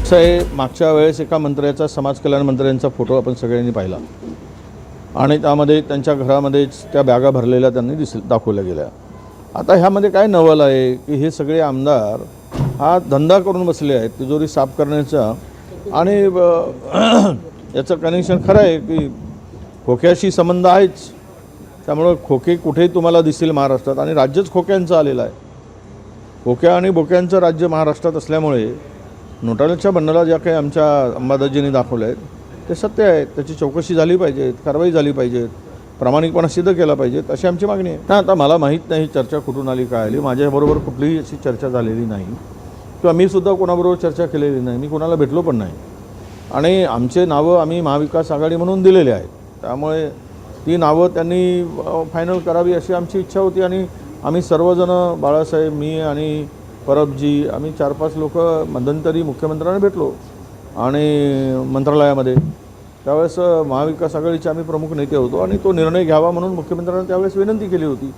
असं आहे, मागच्या वेळेस एका मंत्र्याचा, समाज कल्याण मंत्र्यांचा फोटो आपण सगळ्यांनी पाहिला आणि त्यामध्ये त्यांच्या घरामध्येच त्या बॅगा भरलेल्या त्यांनी दाखवल्या गेल्या. आता ह्यामध्ये काय नवल आहे की हे सगळे आमदार हा धंदा करून बसले आहेत तिजोरी साफ करण्याचा. आणि याचं कनेक्शन खरं आहे की खोक्याशी संबंध आहेच, त्यामुळं खोके कुठेही तुम्हाला दिसेल महाराष्ट्रात, आणि राज्यच खोक्यांचं आलेलं आहे. खोक्या आणि बोक्यांचं राज्य महाराष्ट्रात असल्यामुळे नोटांच्या बंडला ज्या काही आमच्या अंबादाजींनी दाखवलं आहेत ते सत्य आहे. त्याची चौकशी झाली पाहिजे, कारवाई झाली पाहिजे, प्रामाणिकपणा सिद्ध केला पाहिजे, अशी आमची मागणी आहे. आता मला माहीत नाही चर्चा कुठून आली, काय आली. माझ्याबरोबर कुठलीही अशी चर्चा झालेली नाही किंवा मी सुद्धा कोणाबरोबर चर्चा केलेली नाही. मी कोणाला भेटलो पण नाही. आणि आमचे नावं आम्ही महाविकास आघाडी म्हणून दिलेले आहेत, त्यामुळे ती नावं त्यांनी फायनल करावी अशी आमची इच्छा होती. आणि आम्ही सर्वजण, बाळासाहेब, मी आणि परबजी, आम्ही 4-5 लोक मध्यंतरी मुख्यमंत्र्यांना भेटलो आणि मंत्रालयामध्ये. त्यावेळेस महाविकास आघाडीचे आम्ही प्रमुख नेते होतो आणि तो निर्णय घ्यावा म्हणून मुख्यमंत्र्यांना त्यावेळेस विनंती केली होती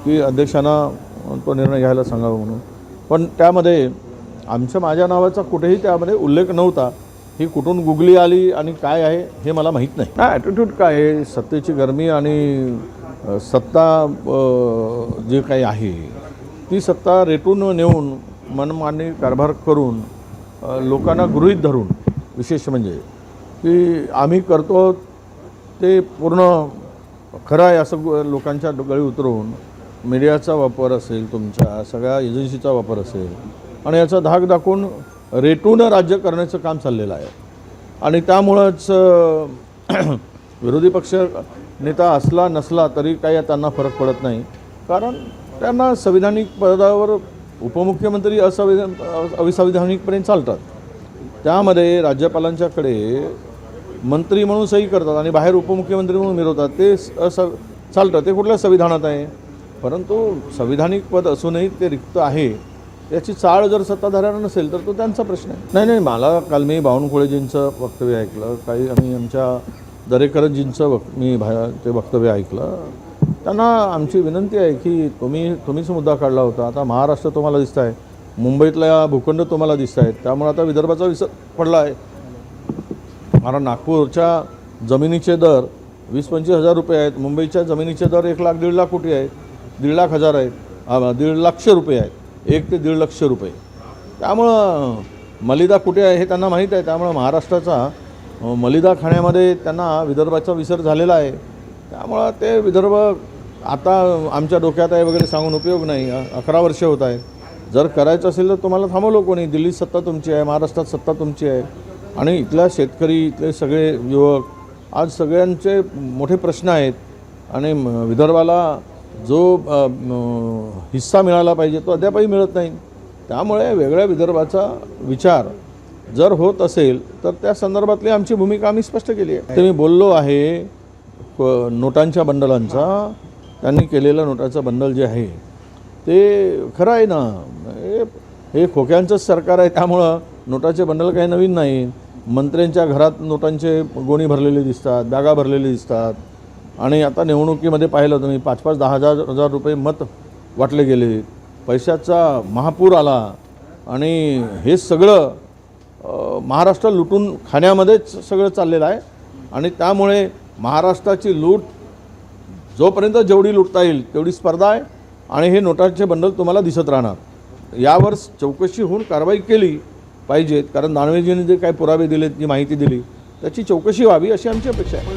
की अध्यक्षांना तो निर्णय घ्यायला सांगावा म्हणून. पण त्यामध्ये माझ्या नावाचा कुठेही त्यामध्ये उल्लेख नव्हता. ही कुठून गुगली आली आणि काय आहे हे मला माहीत नाही. ॲटिट्यूड काय आहे, सत्तेची गरमी आणि सत्ता जे काही आहे ती सत्ता रेटून नेऊन मनमानी कारभार करून लोकांना गृहीत धरून, विशेष म्हणजे की आम्ही करतो ते पूर्ण खरं आहे असं लोकांच्या गळी उतरवून मीडियाचा वापर असेल, तुमच्या सगळ्या एजन्सीचा वापर असेल, आणि याचा धाक दाखवून रेटून राज्य करण्याचं काम चाललेलं आहे. आणि त्यामुळंच विरोधी पक्ष नेता असला नसला तरी काही त्यांना फरक पडत नाही, कारण त्यांना संविधानिक पदावर उपमुख्यमंत्री अविसंविधानिकपणे चालतात. त्यामध्ये राज्यपालांच्याकडे मंत्री म्हणून सही करतात आणि बाहेर उपमुख्यमंत्री म्हणून मिरवतात. ते चालतं, ते कुठल्या संविधानात आहे. परंतु संविधानिक पद असूनही ते रिक्त आहे याची चाळ जर सत्ताधाऱ्यांना नसेल तर तो त्यांचा प्रश्न आहे. नाही, मला काल मी बावनकुळेजींचं वक्तव्य ऐकलं, काही आम्ही आमच्या दरेकरजींचं मी ते वक्तव्य ऐकलं. त्यांना आमची विनंती आहे की तुम्हीच मुद्दा काढला होता. आता महाराष्ट्र तुम्हाला दिसत आहे, मुंबईतल्या भूखंड तुम्हाला दिसत आहेत, त्यामुळे आता विदर्भाचा विसर पडला आहे. कारण नागपूरच्या जमिनीचे दर 20-25 हजार रुपये आहेत, मुंबईच्या जमिनीचे दर 1,00,000-1.5 लाख कोटी आहेत, 1.5 लाख हजार आहेत, 1.5 लाख रुपये आहेत, 1 ते 1.5 लाख रुपये. त्यामुळं मलिदा कुठे आहे हे त्यांना माहीत आहे. त्यामुळं महाराष्ट्राचा मलिदा खाण्यामध्ये त्यांना विदर्भाचा विसर झालेला आहे. त्यामुळं ते विदर्भ आता आमच्या डोक्यात आहे वगैरे सांगून उपयोग नाही. 11 वर्ष होत आहेत. जर करायचं असेल तर तुम्हाला थांबवलं कोणी. दिल्लीत सत्ता तुमची आहे, महाराष्ट्रात सत्ता तुमची आहे, आणि इथल्या शेतकरी, इथले सगळे युवक, आज सगळ्यांचे मोठे प्रश्न आहेत. आणि विदर्भाला जो हिस्सा मिळाला पाहिजे तो अद्यापही मिळत नाही. त्यामुळे वेगळ्या विदर्भाचा विचार जर होत असेल तर त्या संदर्भातली आमची भूमिका आम्ही स्पष्ट केली आहे. ते मी बोललो आहे नोटांच्या बंडलांचा, त्यांनी केलेलं नोटाचं बंडल जे आहे ते खरं आहे ना. हे खोक्यांचंच सरकार आहे, त्यामुळं नोटाचे बंडल काही नवीन नाही. मंत्र्यांच्या घरात नोटांचे गोणी भरलेले दिसतात, बॅगा भरलेले दिसतात. आणि आता निवडणुकीमध्ये पाहिलं तुम्ही 5-5, 10,000 रुपये मत वाटले गेले, पैशाचा महापूर आला, आणि हे सगळं महाराष्ट्र लुटून खाण्यामध्येच सगळं चाललेलं आहे. आणि त्यामुळे महाराष्ट्राची लूट जोपर्यंत जेवढी लुटता येईल तेवढी स्पर्धा आहे, आणि हे नोटांचे बंडल तुम्हाला दिसत राहणार. यावर चौकशी होऊन कारवाई केली पाहिजेत, कारण दानवेजींनी जे काही पुरावे दिलेत, जी माहिती दिली त्याची चौकशी व्हावी अशी आमची अपेक्षा आहे.